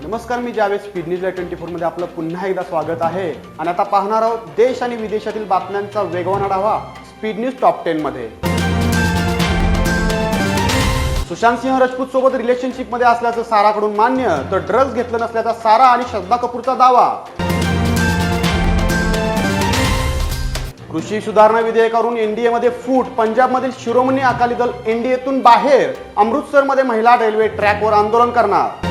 नमस्कार, मी Javed. Speed news 24 मध्ये आपलं पुन्हा एकदा स्वागत आहे. आणि आता पाहणार आहोत देश आणि विदेशातील बातम्यांचा वेगवान आढावा स्पीड न्यूज टॉप 10 मध्ये. सुशांत सिंह राजपूत सोबत रिलेशनशिप मध्ये असल्याचं साराकडून मान्य, तर ड्रग्ज घेतलं नसल्याचा सारा आणि श्रद्धा कपूरचा दावा. कृषी सुधारणा विधेयकावरून एनडीएमध्ये फूट. पंजाबमधील शिरोमणी अकाली दल एनडीएतून बाहेर. अमृतसरमध्ये महिला रेल्वे ट्रॅकवर आंदोलन करणार.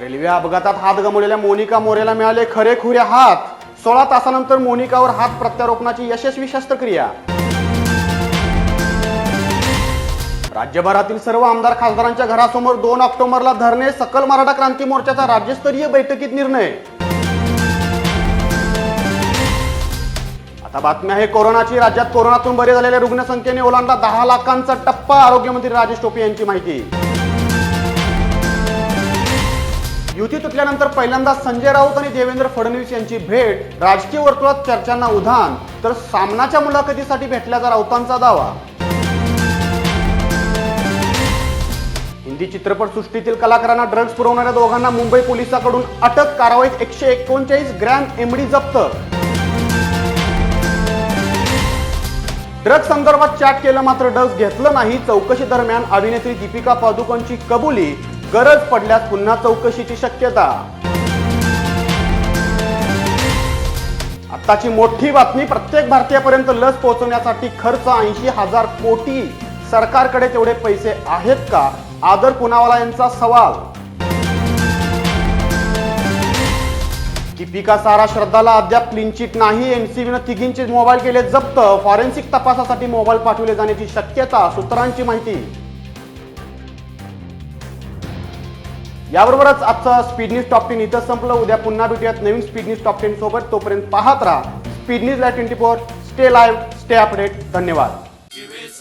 रेल्वे अपघातात हात गमावलेल्या मोनिका मोरेला मिळाले खरेखुरे हात. 16 तासानंतर मोनिकावर हात प्रत्यारोपणाची यशस्वी शस्त्रक्रिया. राज्यभरातील सर्व आमदार खासदारांच्या घरासमोर 2 ऑक्टोबरला धरणे. सकल मराठा क्रांती मोर्चाचा राज्यस्तरीय बैठकीत निर्णय. आता बातमी आहे कोरोनाची. राज्यात कोरोनातून बरे झालेल्या रुग्णसंख्येने ओलांडला 10 लाखांचा टप्पा. आरोग्यमंत्री राजेश टोपे यांची माहिती. युती तुटल्यानंतर पहिल्यांदा संजय राऊत आणि देवेंद्र फडणवीस यांची भेट. राजकीय वर्तुळात चर्चांना उधाण, तर सामनाच्या मुलाखतीसाठी भेटल्याचा राऊतांचा दावा. हिंदी चित्रपटसृष्टीतील कलाकारांना ड्रग्ज पुरवणाऱ्या दोघांना मुंबई पोलिसांकडून अटक. कारवाईत 139 ग्रॅम एमडी जप्त. ड्रग्ज संदर्भात चॅट केलं मात्र ड्रग्ज घेतलं नाही. चौकशी दरम्यान अभिनेत्री दीपिका पादुकोणची कबुली. गरज पडल्यास पुन्हा चौकशीची शक्यता. आताची मोठी बातमी. प्रत्येक भारतीयापर्यंत लस पोहोचवण्यासाठी खर्च 80,000 कोटी. सरकारकडे तेवढे पैसे आहेत का? आदर पुनावाला यांचा सवाल. दीपिका, सारा, श्रद्धाला अद्याप क्लीन चिट नाही. एनसीबीने तिघींचे मोबाईल केले जप्त. फॉरेन्सिक तपासासाठी मोबाईल पाठवले जाण्याची शक्यता. सूत्रांची माहिती. याबरोबरच आजचा स्पीड न्यूज टॉप 10 इथं संपलं. उद्या पुन्हा भेटूयात नवीन स्पीड न्यूज टॉप 10 सोबत. तोपर्यंत पाहत राहा speed news 24. Stay live, stay update. धन्यवाद.